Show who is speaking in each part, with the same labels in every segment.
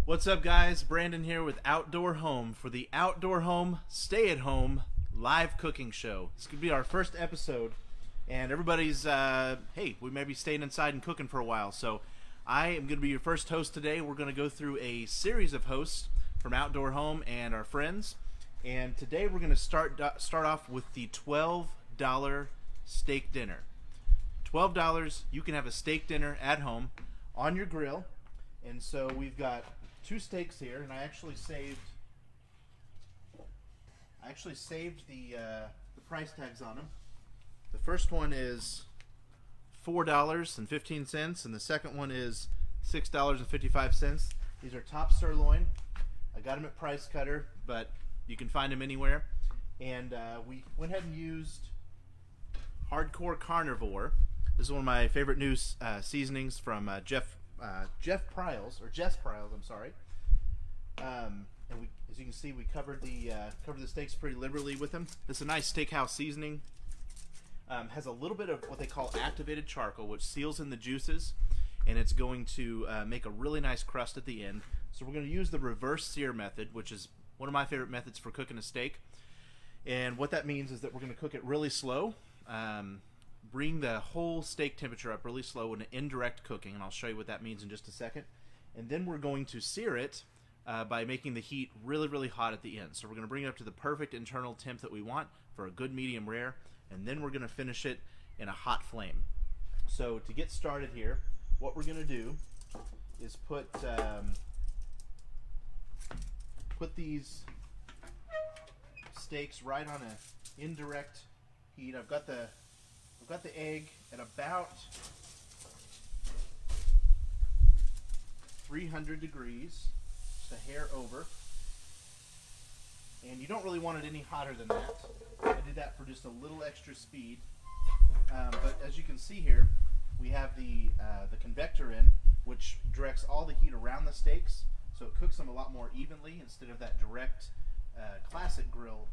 Speaker 1: What's up, guys? Brandon here with Outdoor Home for the Outdoor Home Stay at Home live cooking show. This could be our first episode, and everybody's, hey, we may be staying inside and cooking for a while. So I am going to be your first host today. We're going to go through a series of hosts from Outdoor Home and our friends. And today we're going to start off with the $12 steak dinner. $12, you can have a steak dinner at home on your grill. And so we've got two steaks here, and I actually saved the price tags on them. The first one is $4.15, and the second one is $6.55. These are top sirloin. I got them at Price Cutter, but you can find them anywhere. And we went ahead and used Hardcore Carnivore. This is one of my favorite new seasonings from Jess Pryles, I'm sorry. And we, as you can see, we covered the steaks pretty liberally with them. This is a nice steakhouse seasoning. Has a little bit of what they call activated charcoal, which seals in the juices, and it's going to make a really nice crust at the end. So we're going to use the reverse sear method, which is one of my favorite methods for cooking a steak. And what that means is that we're going to cook it really slow. Bring the whole steak temperature up really slow in an indirect cooking, and I'll show you what that means in just a second. And then we're going to sear it by making the heat really, really hot at the end. So we're going to bring it up to the perfect internal temp that we want for a good medium rare, and then we're going to finish it in a hot flame. So to get started here, what we're going to do is put these steaks right on an indirect heat. I've got the egg at about 300 degrees, just a hair over. And you don't really want it any hotter than that. I did that for just a little extra speed. But as you can see here, we have the convector in, which directs all the heat around the steaks, so it cooks them a lot more evenly instead of that direct classic grill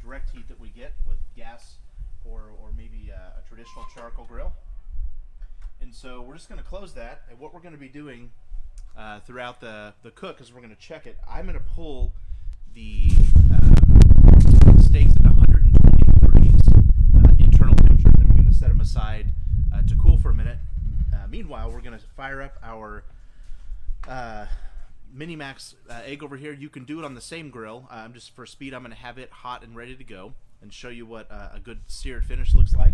Speaker 1: direct heat that we get with gas or maybe a traditional charcoal grill. And so we're just going to close that, and what we're going to be doing throughout the cook is we're going to check it. I'm going to pull the steaks at 120 degrees internal temperature, and then we're going to set them aside to cool for a minute. Meanwhile, we're going to fire up our Mini-Max egg over here. You can do it on the same grill. Just for speed, I'm going to have it hot and ready to go and show you what a good seared finish looks like.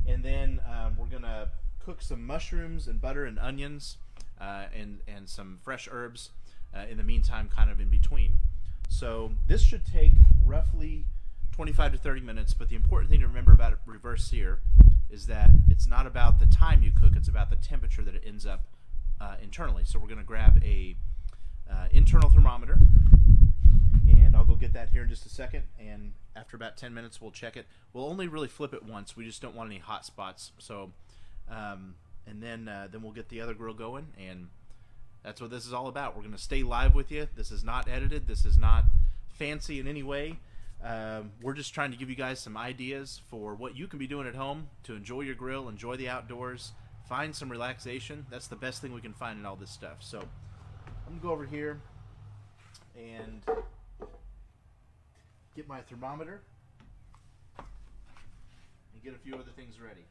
Speaker 1: And then we're going to cook some mushrooms and butter and onions and some fresh herbs in the meantime, kind of in between. So this should take roughly 25 to 30 minutes, but the important thing to remember about reverse sear is that it's not about the time you cook, it's about the temperature that it ends up internally. So we're going to grab a internal thermometer, and I'll go get that here in just a second, and after about 10 minutes we'll check it. We'll only really flip it once, we just don't want any hot spots. So and then we'll get the other grill going, and that's what this is all about. We're going to stay live with you. This is not edited, this is not fancy in any way. We're just trying to give you guys some ideas for what you can be doing at home to enjoy your grill, enjoy the outdoors, find some relaxation. That's the best thing we can find in all this stuff. So I'm going to go over here and get my thermometer and get a few other things ready.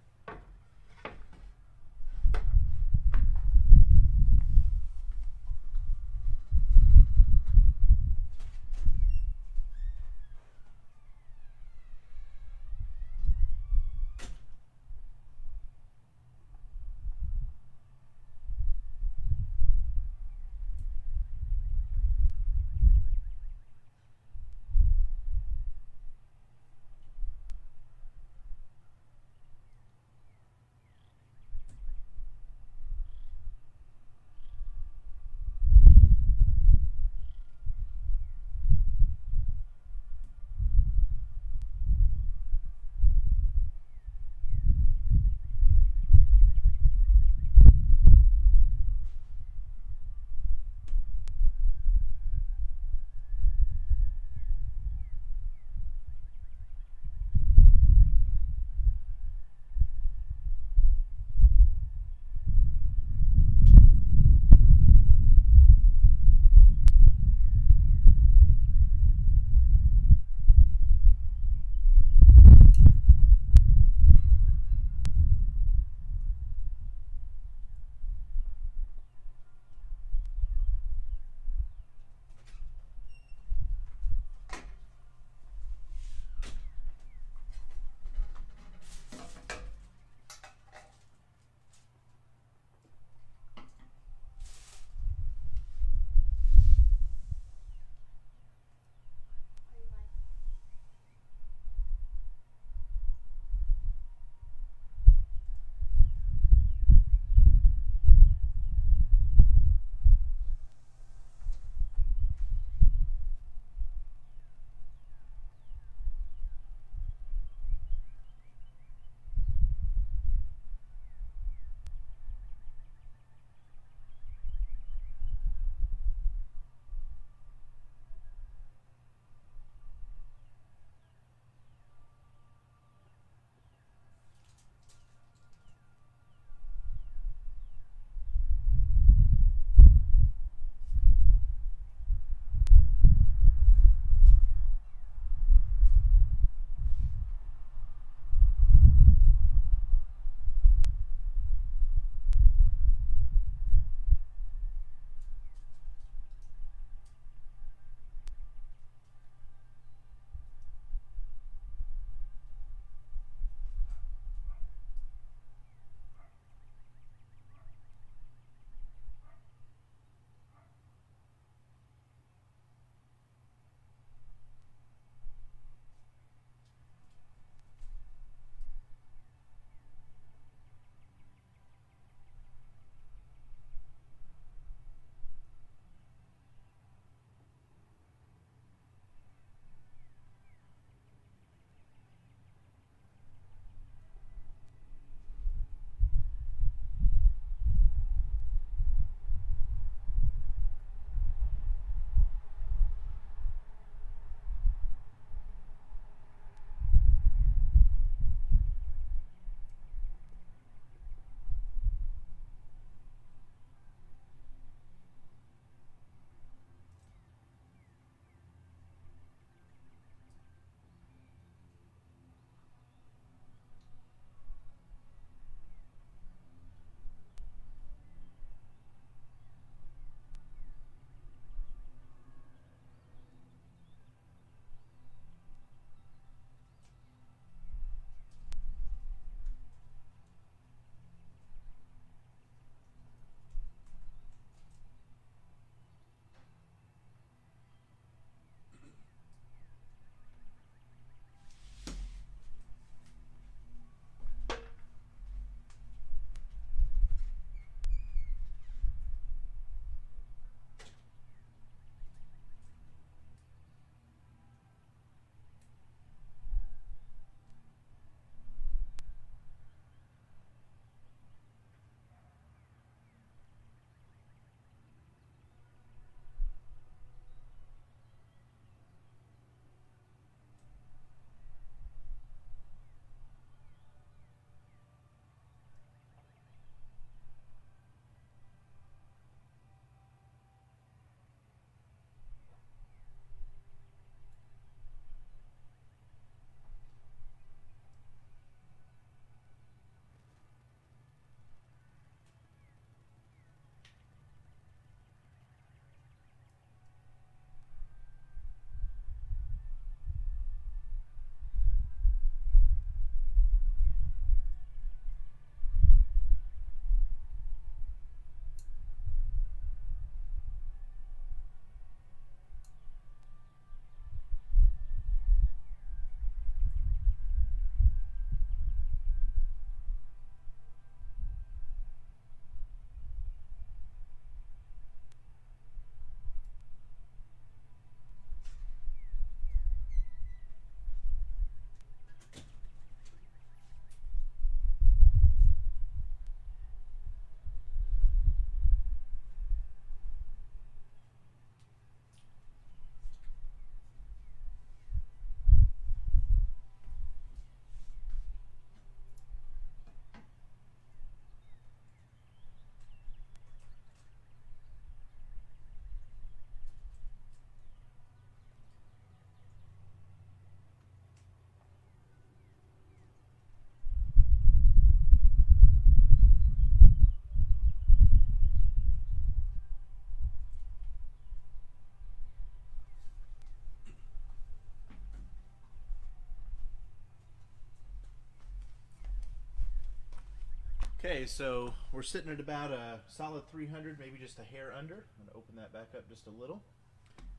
Speaker 1: Okay, so we're sitting at about a solid 300, maybe just a hair under. I'm going to open that back up just a little.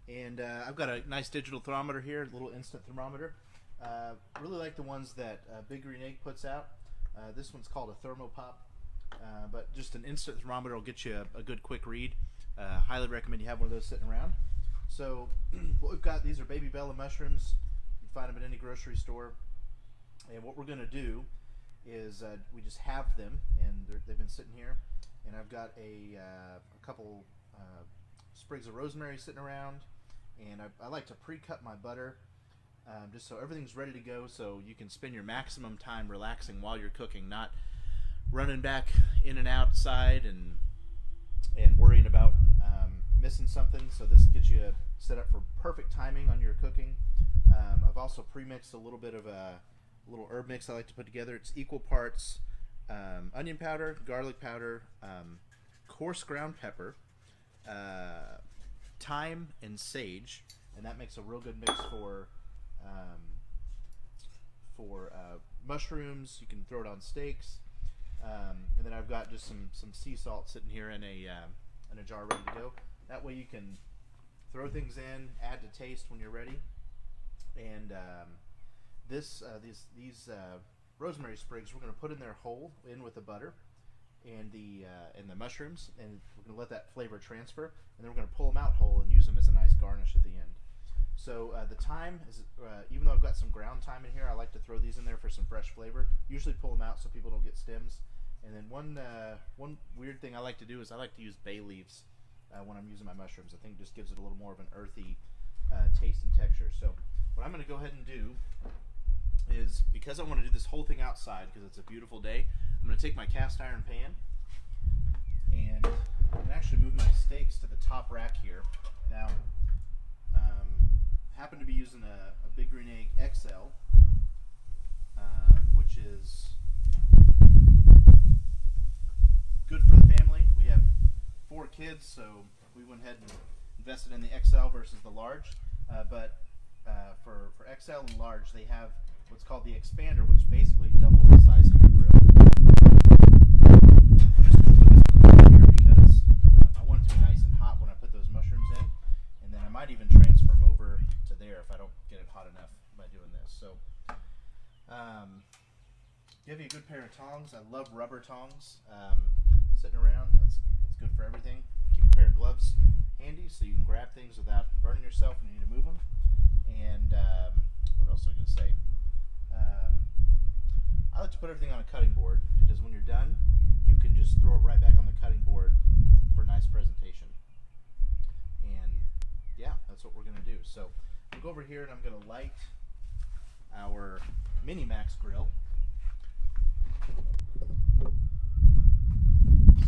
Speaker 1: And I've got a nice digital thermometer here, a little instant thermometer. Really like the ones that Big Green Egg puts out. This one's called a Thermopop, but just an instant thermometer will get you a good quick read. Highly recommend you have one of those sitting around. So what we've got, these are baby bella mushrooms. You can find them at any grocery store. And what we're going to do is we just have them, and they've been sitting here. And I've got a couple sprigs of rosemary sitting around, and I like to pre-cut my butter just so everything's ready to go, so you can spend your maximum time relaxing while you're cooking, not running back in and outside and worrying about missing something. So this gets you set up for perfect timing on your cooking. I've also pre-mixed a little bit of a little herb mix I like to put together. It's equal parts onion powder, garlic powder, coarse ground pepper, thyme, and sage, and that makes a real good mix for mushrooms. You can throw it on steaks, and then I've got just some sea salt sitting here in a jar ready to go. That way you can throw things in, add to taste when you're ready. And these rosemary sprigs we're going to put in there whole, in with the butter and the mushrooms, and we're going to let that flavor transfer, and then we're going to pull them out whole and use them as a nice garnish at the end. So the thyme is, even though I've got some ground thyme in here, I like to throw these in there for some fresh flavor. Usually pull them out so people don't get stems. And then one weird thing I like to do is I like to use bay leaves when I'm using my mushrooms. I think it just gives it a little more of an earthy taste and texture. So what I'm going to go ahead and do is, because I want to do this whole thing outside because it's a beautiful day, I'm going to take my cast iron pan and I'm going to actually move my steaks to the top rack here. Now, happen to be using a Big Green Egg XL, which is good for the family. We have 4 kids, so we went ahead and invested in the XL versus the large. But for XL and large, they have what's called the expander, which basically doubles the size of your grill. I'm just going to put this on the bottom here because I want it to be nice and hot when I put those mushrooms in, and then I might even transfer them over to there if I don't get it hot enough by doing this. So give you a good pair of tongs. I love rubber tongs sitting around. That's good for everything. Keep a pair of gloves handy so you can grab things without burning yourself when you need to move them. And what else was I going to say? I like to put everything on a cutting board because when you're done, you can just throw it right back on the cutting board for a nice presentation. And yeah, that's what we're going to do. So I'll go over here and I'm going to light our Mini Max grill.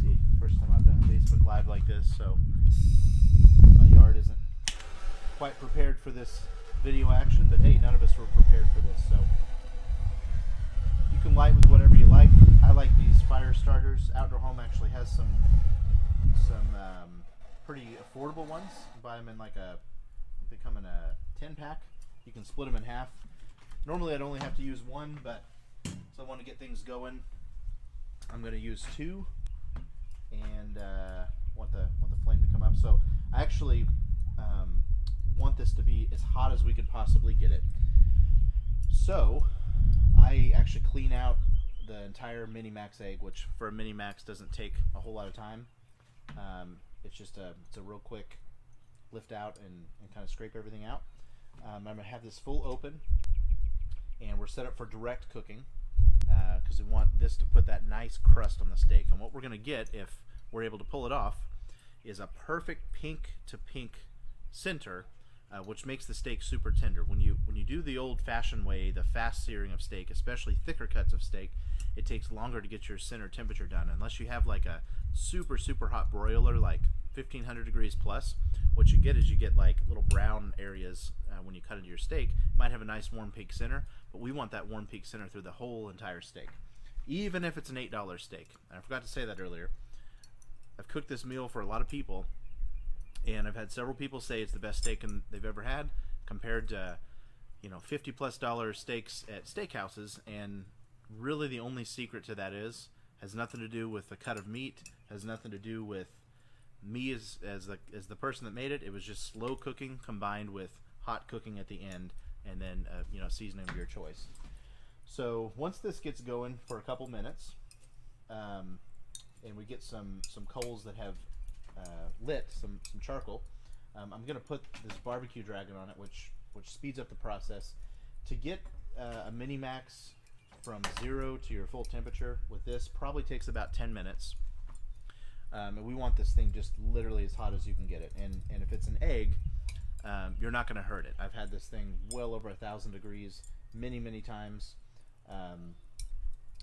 Speaker 1: See, first time I've done a Facebook Live like this, so my yard isn't quite prepared for this video action, but hey, none of us were prepared for this, so you can light with whatever you like. I like these fire starters. Outdoor Home actually has some pretty affordable ones. You buy them in like they come in a 10-pack. You can split them in half. Normally I'd only have to use one, but so I want to get things going, I'm going to use 2, and want the flame to come up. So I actually want this to be as hot as we could possibly get it. So I actually clean out the entire Mini Max egg, which for a Mini Max doesn't take a whole lot of time. It's just it's a real quick lift out and kind of scrape everything out. I'm going to have this full open, and we're set up for direct cooking because we want this to put that nice crust on the steak. And what we're going to get, if we're able to pull it off, is a perfect pink to pink center, which makes the steak super tender. When you do the old-fashioned way, the fast searing of steak, especially thicker cuts of steak, it takes longer to get your center temperature done. Unless you have like a super hot broiler, like 1500 degrees plus, what you get is you get like little brown areas when you cut into your steak. It might have a nice warm pink center, but we want that warm pink center through the whole entire steak, even if it's an $8 steak. And I forgot to say that earlier. I've cooked this meal for a lot of people, and I've had several people say it's the best steak they've ever had, compared to $50+ steaks at steakhouses. And really the only secret to that is Has nothing to do with the cut of meat. Has nothing to do with me as the person that made it. It was just slow cooking combined with hot cooking at the end, and then seasoning of your choice. So once this gets going for a couple minutes, and we get some coals that have lit, some charcoal, I'm going to put this barbecue dragon on it, which speeds up the process. To get a mini max from 0 to your full temperature with this probably takes about 10 minutes. And we want this thing just literally as hot as you can get it. And if it's an egg, you're not going to hurt it. I've had this thing well over 1,000 degrees many times.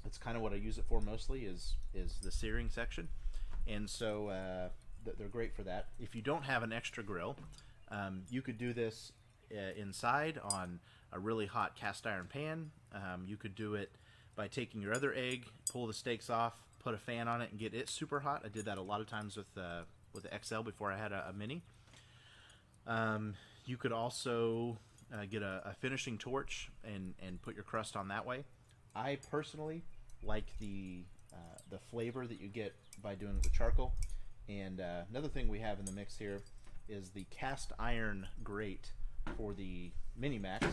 Speaker 1: It's kind of what I use it for mostly is the searing section. And so they're great for that. If you don't have an extra grill, you could do this inside on a really hot cast iron pan. You could do it by taking your other egg, pull the steaks off, put a fan on it, and get it super hot. I did that a lot of times with the XL before I had a Mini. You could also get a finishing torch and put your crust on that way. I personally like the flavor that you get by doing it with charcoal. And another thing we have in the mix here is the cast iron grate for the Mini Max.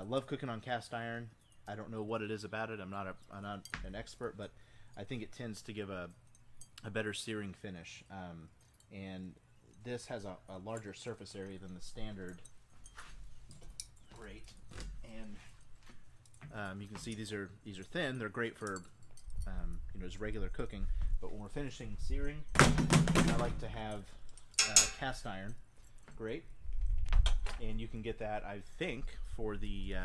Speaker 1: Love cooking on cast iron. I don't know what it is about it. I'm not an expert, but I think it tends to give a better searing finish. And this has a larger surface area than the standard grate. And you can see these are thin. They're great for just regular cooking. But when we're finishing searing, I like to have cast iron grate. And you can get that, I think, for the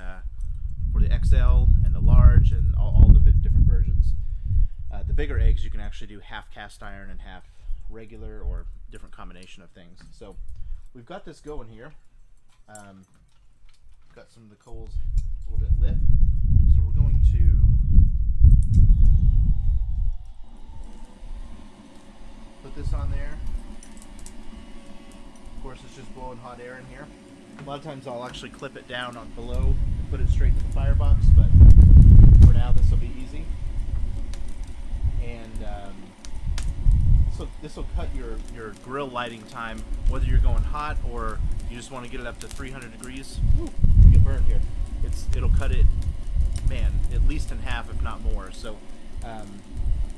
Speaker 1: XL and the large and all the different versions. The bigger eggs, you can actually do half cast iron and half regular, or different combination of things. So we've got this going here. Got some of the coals a little bit lit. So we're going to put this on there. Of course, it's just blowing hot air in here. A lot of times I'll actually clip it down on below and put it straight to the firebox, but for now this will be easy. And this will cut your grill lighting time, whether you're going hot or you just want to get it up to 300 degrees. Woo, you get burned here. It'll cut it, man, at least in half, if not more. So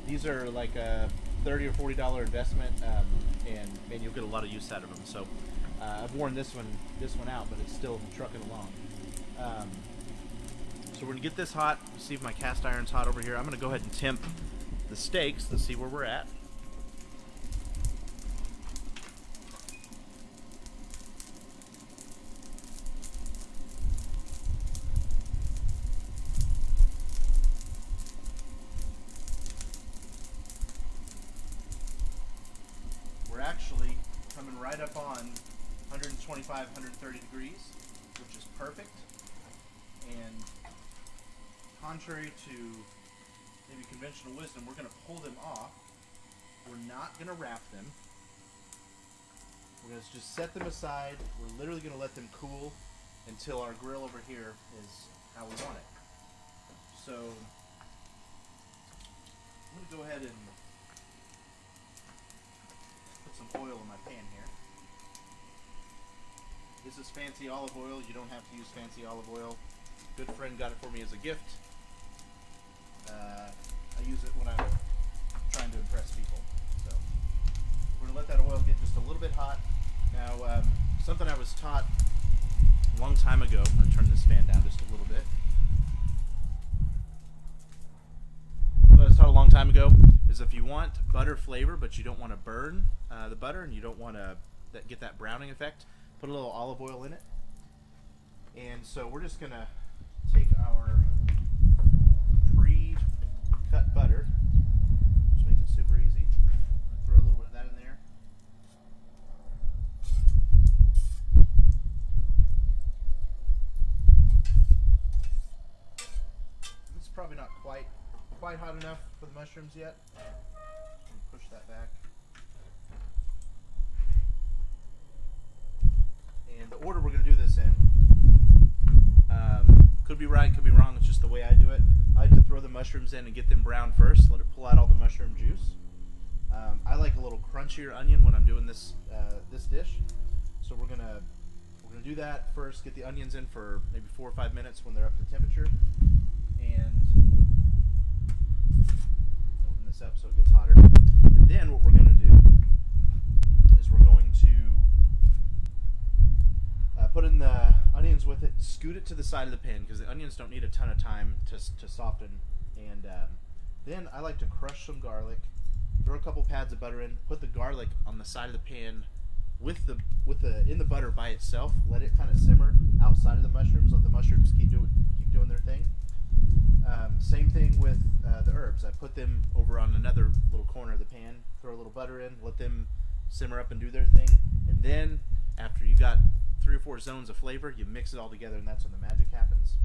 Speaker 1: these are like a $30 or $40 investment, and man, you'll get a lot of use out of them. So I've worn this one out, but it's still trucking along. So we're gonna get this hot. See if my cast iron's hot over here. I'm gonna go ahead and temp the steaks to see where we're at. We're actually coming right up on 125, 130 degrees, which is perfect. And contrary to maybe conventional wisdom, we're going to pull them off. We're not going to wrap them. We're going to just set them aside. We're literally going to let them cool until our grill over here is how we want it. So I'm going to go ahead and put some oil in my pan here. This is fancy olive oil. You don't have to use fancy olive oil. Good friend got it for me as a gift. I use it when I'm trying to impress people. So we're going to let that oil get just a little bit hot. Now, something I was taught a long time ago, I'm going to turn this fan down just a little bit. What I was taught a long time ago is if you want butter flavor, but you don't want to burn the butter, and you don't want to get that browning effect, put a little olive oil in it. And so we're just going to take our pre-cut butter, which makes it super easy. I'm going to throw a little bit of that in there. This is probably not quite hot enough for the mushrooms yet. Push that back. And the order we're going to do this in could be right, could be wrong. It's just the way I do it. I like to throw the mushrooms in and get them brown first. Let it pull out all the mushroom juice. I like a little crunchier onion when I'm doing this this dish. So we're gonna do that first. Get the onions in for maybe 4 or 5 minutes when they're up to temperature, and open this up so it gets hotter. And then what we're gonna do is we're going to put in the onions with it, scoot it to the side of the pan because the onions don't need a ton of time to soften. And then I like to crush some garlic, throw a couple pads of butter in, put the garlic on the side of the pan with the in the butter by itself. Let it kind of simmer outside of the mushrooms. Let the mushrooms keep doing their thing. Same thing with the herbs. I put them over on another little corner of the pan. Throw a little butter in, let them simmer up and do their thing, and then after you got 3 or 4 zones of flavor, you mix it all together, and that's when the magic happens.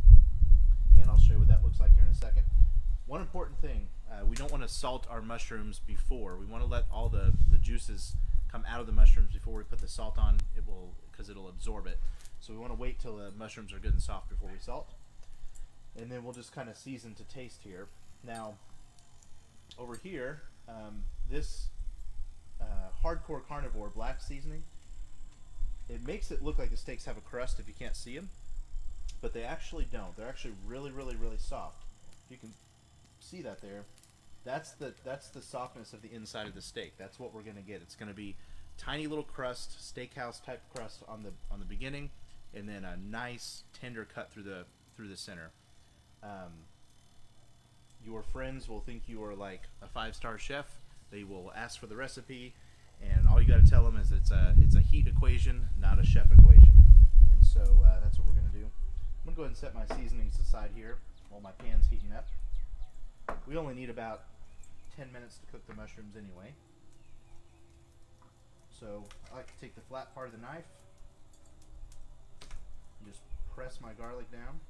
Speaker 1: And I'll show you what that looks like here in a second. One important thing, we don't want to salt our mushrooms before. We want to let all the juices come out of the mushrooms before we put the salt on. Because it'll absorb it. So we want to wait till the mushrooms are good and soft before we salt. And then we'll just kind of season to taste here. Now, over here, this hardcore carnivore black seasoning, it makes it look like the steaks have a crust if you can't see them, but they actually don't. They're actually really, really, really soft. If you can see that there, that's the softness of the inside of the steak. That's what we're going to get. It's going to be tiny little crust, steakhouse type crust on the beginning, and then a nice tender cut through the center. Your friends will think you are like a 5-star chef. They will ask for the recipe, and all you got to tell them is it's a heat equation, not a chef equation. And so that's what we're going to do. I'm going to go ahead and set my seasonings aside here while my pan's heating up. We only need about 10 minutes to cook the mushrooms anyway. So I like to take the flat part of the knife and just press my garlic down.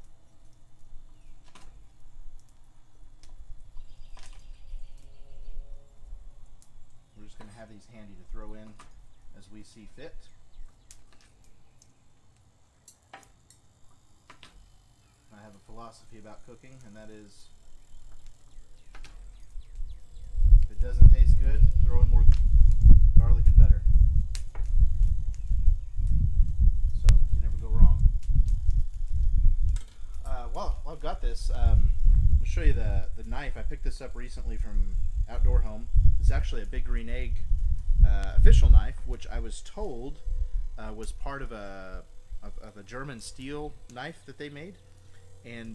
Speaker 1: We're just going to have these handy to throw in as we see fit. I have a philosophy about cooking, and that is, if it doesn't taste good, throw in more garlic and butter. So you never go wrong. Well, I've got this. I'll show you the knife. I picked this up recently from Outdoor Home. It's actually a Big Green Egg official knife, which I was told was part of a German steel knife that they made, and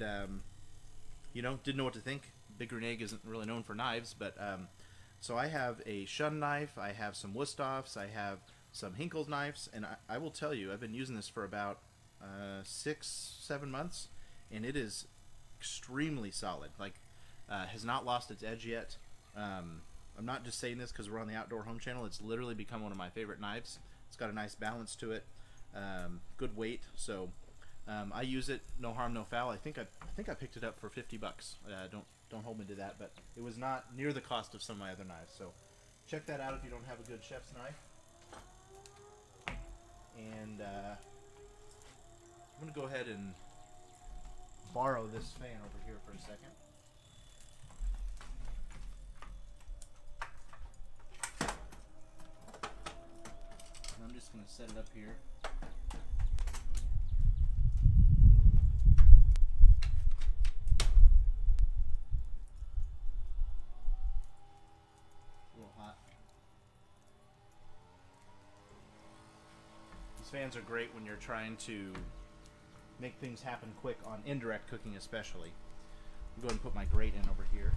Speaker 1: didn't know what to think. Big Green Egg isn't really known for knives, but so I have a Shun knife, I have some Wusthoffs, I have some Hinkle knives, and I will tell you, I've been using this for about 6-7 months, and it is extremely solid. Like, has not lost its edge yet. I'm not just saying this because we're on the Outdoor Home channel. It's literally become one of my favorite knives. It's got a nice balance to it, good weight. So I use it, no harm, no foul. I think I picked it up for $50. Don't hold me to that, but it was not near the cost of some of my other knives. So check that out if you don't have a good chef's knife. And I'm gonna go ahead and borrow this fan over here for a second. I'm just going to set it up here. A little hot. These fans are great when you're trying to make things happen quick on indirect cooking especially. I'll go ahead and put my grate in over here.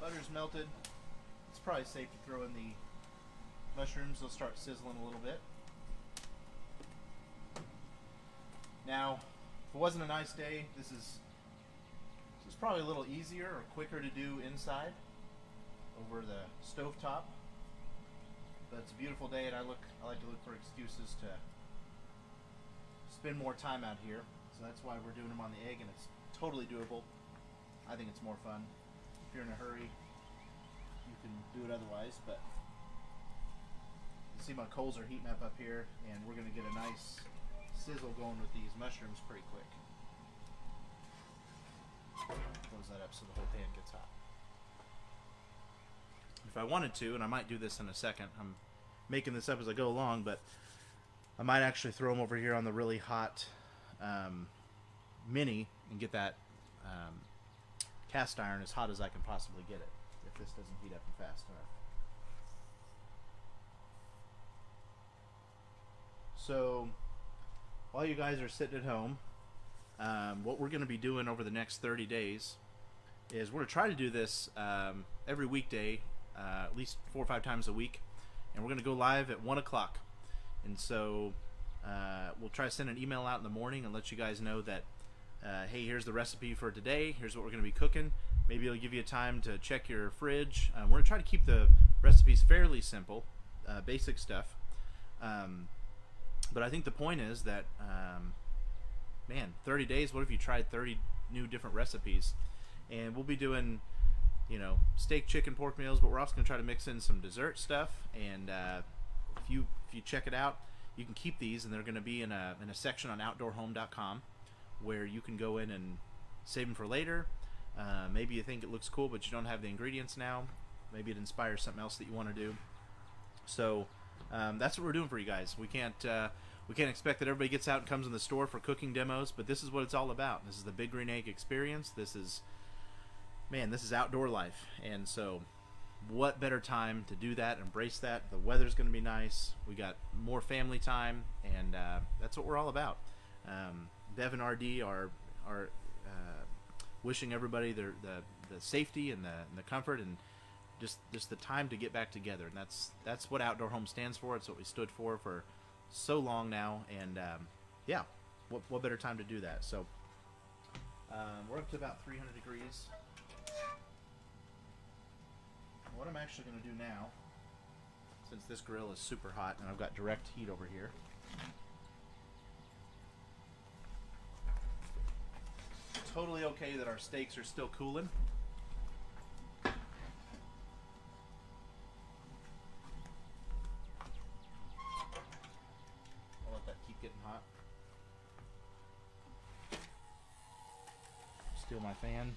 Speaker 1: Butter's melted. It's probably safe to throw in the mushrooms. They'll start sizzling a little bit. Now, if it wasn't a nice day, this is probably a little easier or quicker to do inside over the stovetop. But it's a beautiful day, and I like to look for excuses to spend more time out here. So that's why we're doing them on the egg, and it's totally doable. I think it's more fun. If you're in a hurry, you can do it otherwise, but you can see my coals are heating up here, and we're going to get a nice sizzle going with these mushrooms pretty quick. Close that up so the whole pan gets hot. If I wanted to, and I might do this in a second, I'm making this up as I go along, but I might actually throw them over here on the really hot mini and get that cast iron as hot as I can possibly get it, if this doesn't heat up fast enough. So while you guys are sitting at home, what we're going to be doing over the next 30 days is we're going to try to do this every weekday, at least 4 or 5 times a week, and we're going to go live at 1 o'clock. And so we'll try to send an email out in the morning and let you guys know that, hey, here's the recipe for today, here's what we're going to be cooking. Maybe it'll give you time to check your fridge. We're going to try to keep the recipes fairly simple, basic stuff. But I think the point is that, man, 30 days, what if you tried 30 new different recipes? And we'll be doing, you know, steak, chicken, pork meals, but we're also going to try to mix in some dessert stuff. And if you check it out, you can keep these, and they're going to be in a section on outdoorhome.com where you can go in and save them for later. Maybe you think it looks cool, but you don't have the ingredients now. Maybe it inspires something else that you want to do. So that's what we're doing for you guys. We can't expect that everybody gets out and comes in the store for cooking demos, but this is what it's all about. This is the Big Green Egg experience. This is outdoor life. And so what better time to do that, embrace that. The weather's going to be nice. We got more family time, and that's what we're all about. Bev and RD are wishing everybody the safety and the comfort and just the time to get back together. And that's what Outdoor Home stands for. It's what we stood for so long now. And yeah, what better time to do that? So we're up to about 300 degrees. What I'm actually going to do now, since this grill is super hot and I've got direct heat over here, totally okay that our steaks are still cooling. I'll let that keep getting hot. Steal my fan.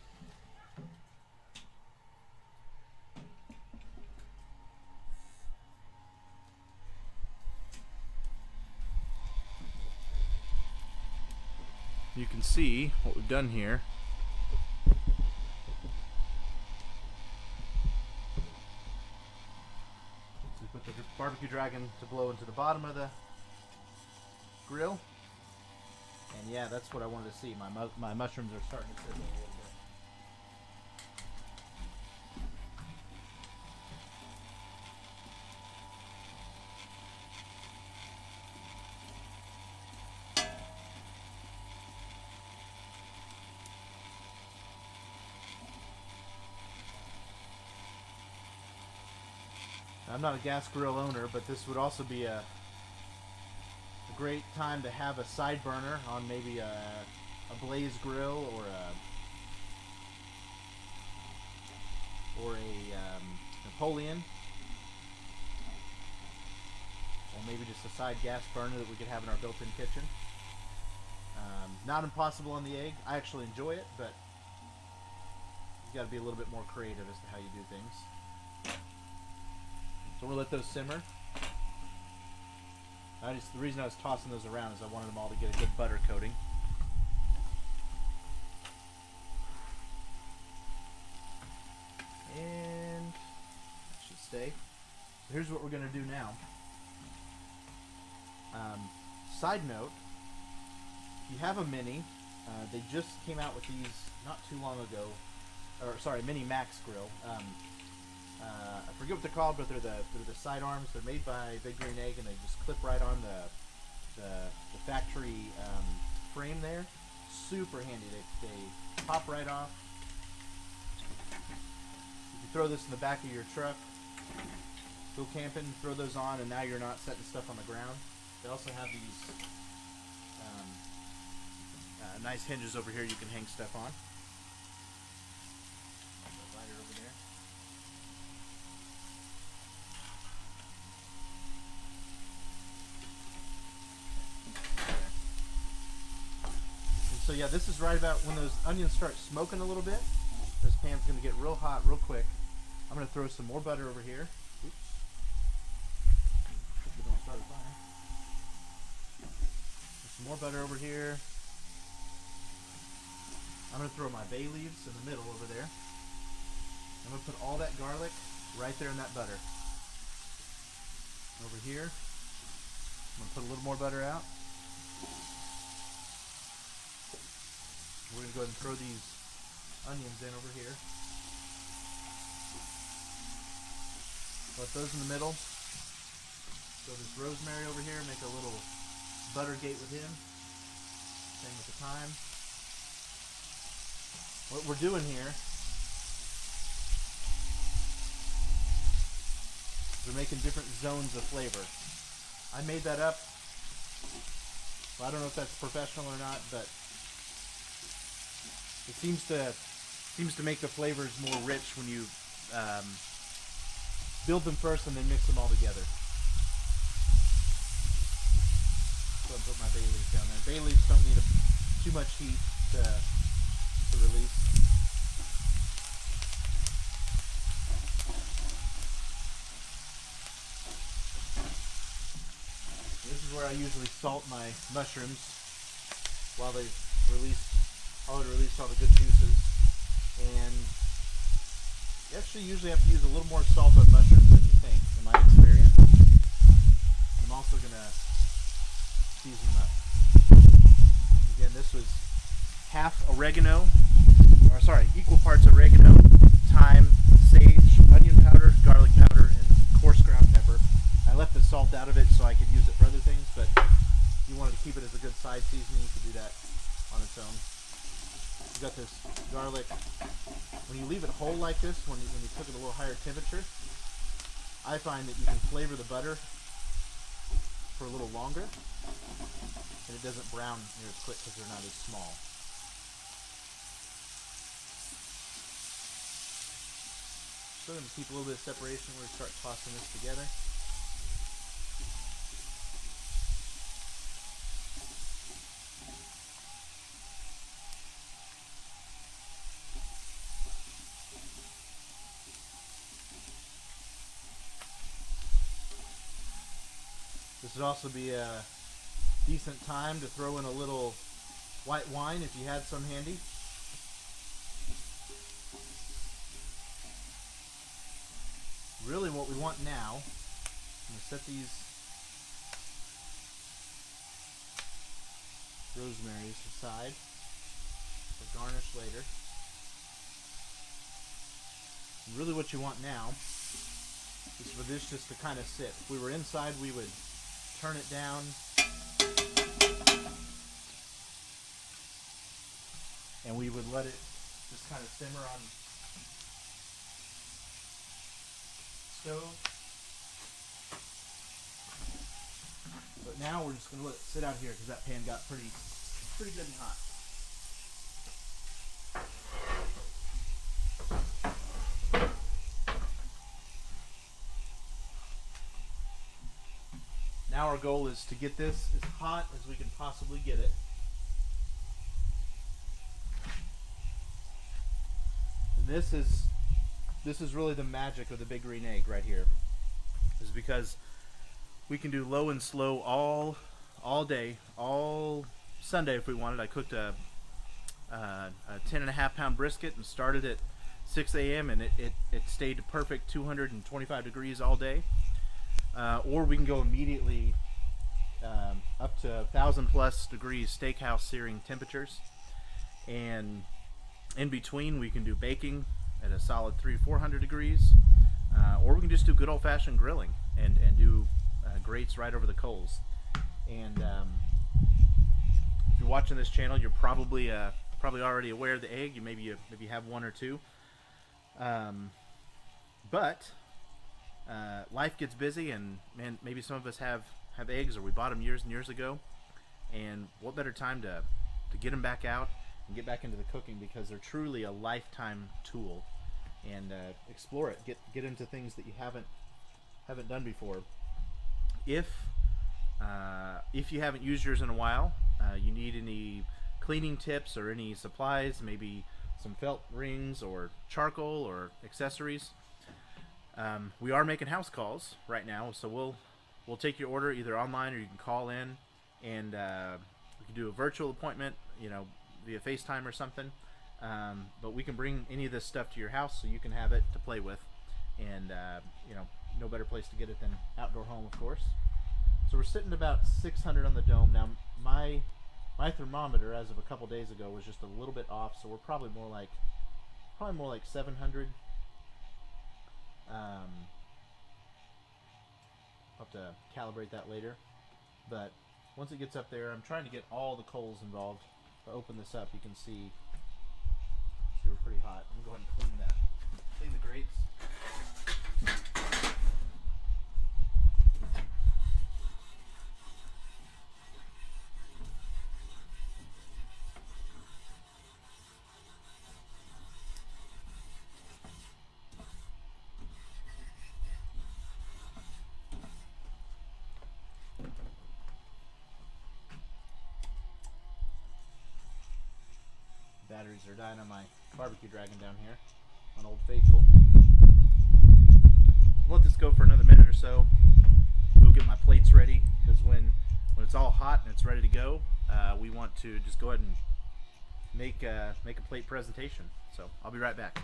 Speaker 1: You can see what we've done here. We put the barbecue dragon to blow into the bottom of the grill. And yeah, that's what I wanted to see. My mushrooms are starting to sizzle a little bit. I'm not a gas grill owner, but this would also be a great time to have a side burner on maybe a blaze grill or a Napoleon, or maybe just a side gas burner that we could have in our built-in kitchen. Not impossible on the egg. I actually enjoy it, but you got to be a little bit more creative as to how you do things. So we'll let those simmer. The reason I was tossing those around is I wanted them all to get a good butter coating. And that should stay. So here's what we're going to do now. Side note, if you have a Mini, they just came out with these not too long ago. Mini Max grill. I forget what they're called, but they're the side arms. They're made by Big Green Egg, and they just clip right on the factory frame there. Super handy. They pop right off. You can throw this in the back of your truck. go camping, throw those on, and now you're not setting stuff on the ground. They also have these nice hinges over here you can hang stuff on. Lighter over there. And so yeah, this is right about when those onions start smoking a little bit. This pan's going to get real hot real quick. I'm going to throw some more butter over here. Oops. Hope we don't start a fire. Some more butter over here. I'm going to throw my bay leaves in the middle over there. I'm going to put all that garlic right there in that butter. Over here, I'm going to put a little more butter out. We're going to go ahead and throw these onions in over here. Put those in the middle. Throw this rosemary over here, make a little butter gate with him. Same with the thyme. What we're doing here, we're making different zones of flavor. I made that up. Well, I don't know if that's professional or not, but it seems to make the flavors more rich when you build them first and then mix them all together. So I put my bay leaves down there. Bay leaves don't need too much heat to release. This is where I usually salt my mushrooms while they release all the good juices. And you actually usually have to use a little more salt on mushrooms than you think, in my experience. I'm also going to season them up. Again, this was equal parts oregano, thyme, sage, onion powder, garlic powder, and coarse ground pepper. I left the salt out of it so I could use it for other things, but if you wanted to keep it as a good side seasoning, you could do that on its own. You've got this garlic. When you leave it whole like this, when you cook it at a little higher temperature, I find that you can flavor the butter for a little longer, and it doesn't brown near as quick because they're not as small. Still going to keep a little bit of separation when we start tossing this together. This would also be a decent time to throw in a little white wine if you had some handy. Really what we want now, I'm going to set these rosemaries aside for garnish later. And really what you want now is for this just to kind of sit. If we were inside, we would turn it down and we would let it just kind of simmer on stove. But now we're just going to let it sit out here because that pan got pretty good and hot. Now our goal is to get this as hot as we can possibly get it. And this is really the magic of the Big Green Egg right here. Is because we can do low and slow all day, all Sunday if we wanted. I cooked a 10.5 pound brisket and started at 6 a.m. and it stayed perfect 225 degrees all day. Or we can go immediately up to 1,000+ degrees steakhouse searing temperatures, and in between we can do baking at a solid 300-400 degrees, or we can just do good old-fashioned grilling and do grates right over the coals. And if you're watching this channel, you're probably already aware of the egg. Maybe you have one or two, but life gets busy, and man, maybe some of us have eggs, or we bought them years and years ago. And what better time to get them back out and get back into the cooking, because they're truly a lifetime tool. And explore it. Get into things that you haven't done before. If you haven't used yours in a while, you need any cleaning tips or any supplies, maybe some felt rings or charcoal or accessories. We are making house calls right now, so we'll take your order either online, or you can call in, and we can do a virtual appointment, via FaceTime or something. But we can bring any of this stuff to your house so you can have it to play with, and no better place to get it than outdoor home, of course. So we're sitting about 600 on the dome now. My thermometer as of a couple days ago was just a little bit off, so we're probably more like 700. I'll have to calibrate that later. But once it gets up there, I'm trying to get all the coals involved. To open this up, you can see we're pretty hot. I'm going to go ahead and clean the grates. Batteries are dying on my barbecue dragon down here on Old Faithful. I'll let this go for another minute or so. Go get my plates ready, because when it's all hot and it's ready to go, we want to just go ahead and make a plate presentation. So I'll be right back.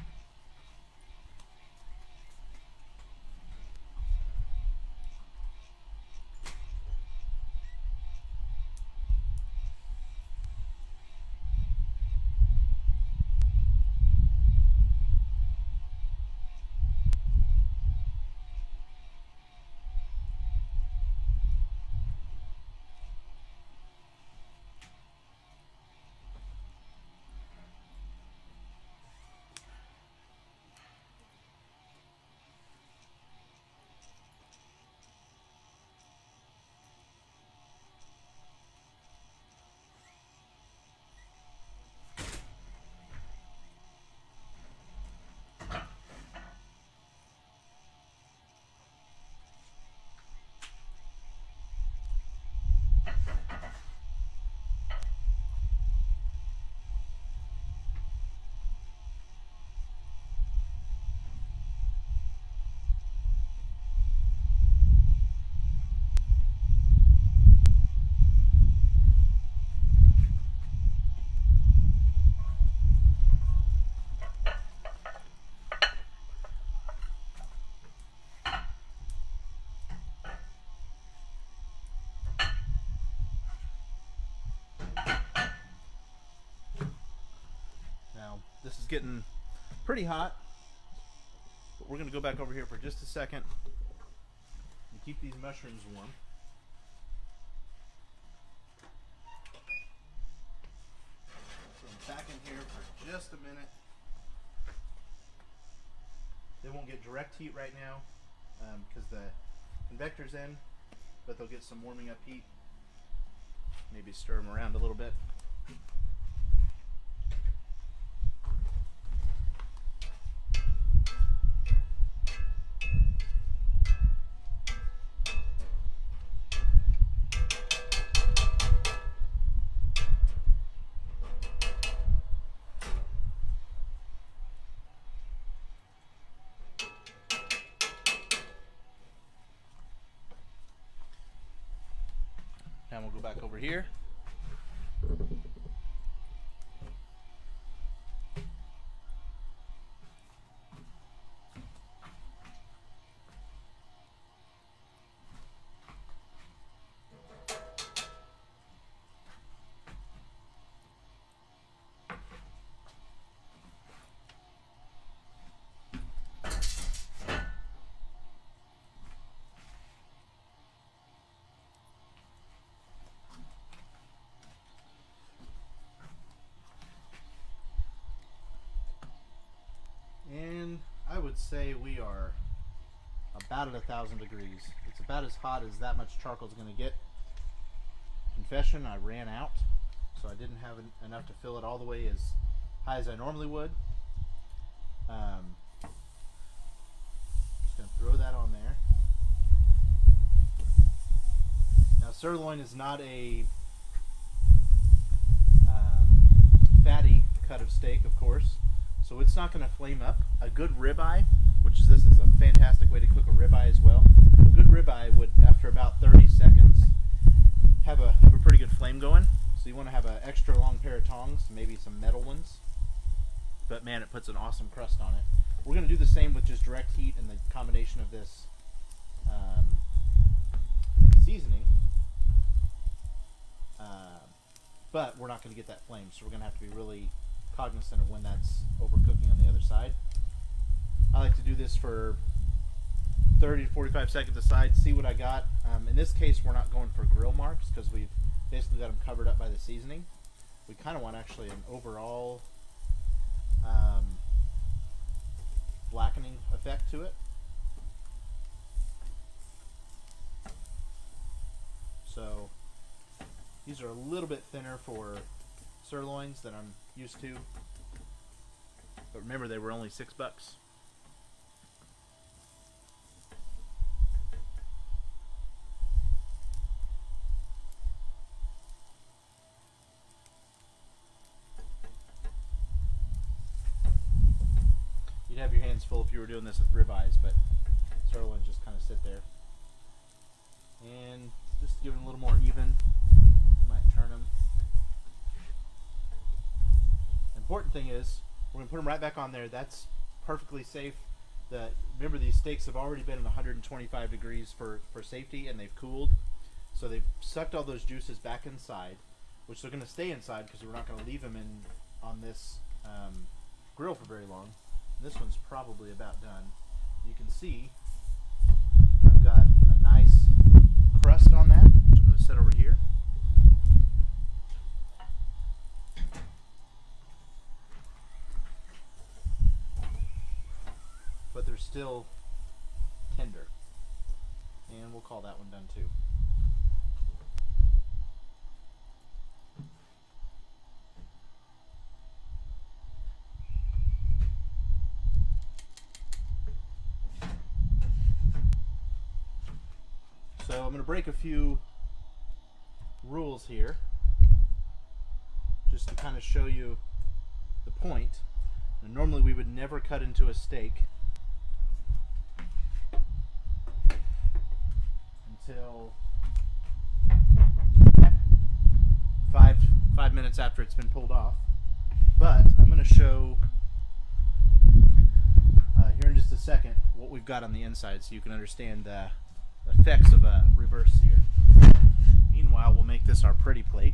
Speaker 1: This is getting pretty hot, but we're going to go back over here for just a second and keep these mushrooms warm. So I'm back in here for just a minute. They won't get direct heat right now because the convector's in, but they'll get some warming up heat. Maybe stir them around a little bit. Now we'll go back over here. And I would say we are about at 1,000 degrees. It's about as hot as that much charcoal is going to get. Confession, I ran out, so I didn't have enough to fill it all the way as high as I normally would. Just going to throw that on there. Now, sirloin is not a fatty cut of steak, of course, so it's not going to flame up. A good ribeye, which this is a fantastic way to cook a ribeye as well. A good ribeye would, after about 30 seconds, have a pretty good flame going. So you want to have an extra long pair of tongs, maybe some metal ones. But man, it puts an awesome crust on it. We're going to do the same with just direct heat and the combination of this seasoning. But we're not going to get that flame, so we're going to have to be really cognizant of when that's overcooking on the other side. I like to do this for 30 to 45 seconds aside, see what I got. In this case, we're not going for grill marks because we've basically got them covered up by the seasoning. We kind of want actually an overall blackening effect to it. So these are a little bit thinner for sirloins than I'm used to. But remember, they were only $6. You'd have your hands full if you were doing this with ribeyes, but sirloins just kind of sit there. And just to give it a little more even, we might turn them. The important thing is, we're going to put them right back on there. That's perfectly safe. Remember, these steaks have already been at 125 degrees for safety, and they've cooled. So they've sucked all those juices back inside, which they're going to stay inside because we're not going to leave them on this grill for very long. This one's probably about done. You can see I've got a nice crust on that, which I'm going to set over here. But they're still tender. And we'll call that one done too. So I'm going to break a few rules here just to kind of show you the point. Now, normally we would never cut into a steak until 5 minutes after it's been pulled off. But I'm going to show here in just a second what we've got on the inside so you can understand the effects of a reverse sear. Meanwhile, we'll make this our pretty plate.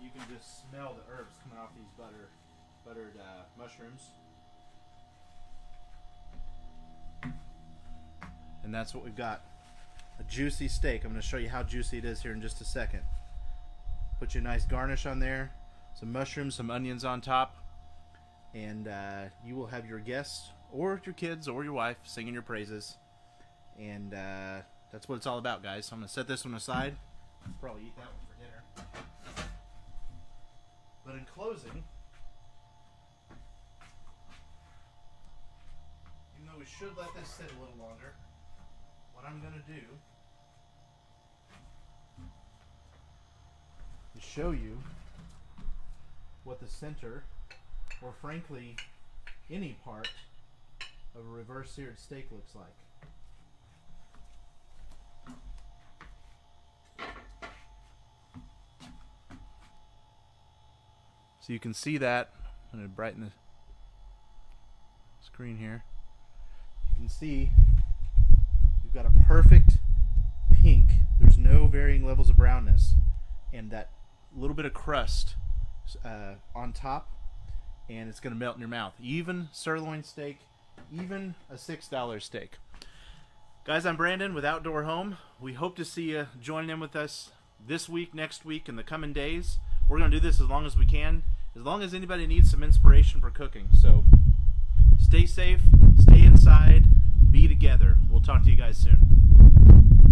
Speaker 1: You can just smell the herbs coming off these buttered mushrooms. And that's what we've got. A juicy steak. I'm going to show you how juicy it is here in just a second. Put you a nice garnish on there, some mushrooms, some onions on top, and you will have your guests or your kids or your wife singing your praises. And that's what it's all about, guys. So I'm going to set this one aside. I'll probably eat that one for dinner. But in closing, even though we should let this sit a little longer, what I'm going to do is show you what the center, or frankly any part of a reverse seared steak looks like. So you can see that. I'm going to brighten the screen here. You can see we've got a perfect pink. There's no varying levels of brownness, and that little bit of crust on top, and it's going to melt in your mouth. Even sirloin steak, even a $6 steak. Guys, I'm Brandon with Outdoor Home. We hope to see you join in with us this week, next week, and the coming days. We're going to do this as long as we can, as long as anybody needs some inspiration for cooking. So stay safe, stay inside, be together. We'll talk to you guys soon.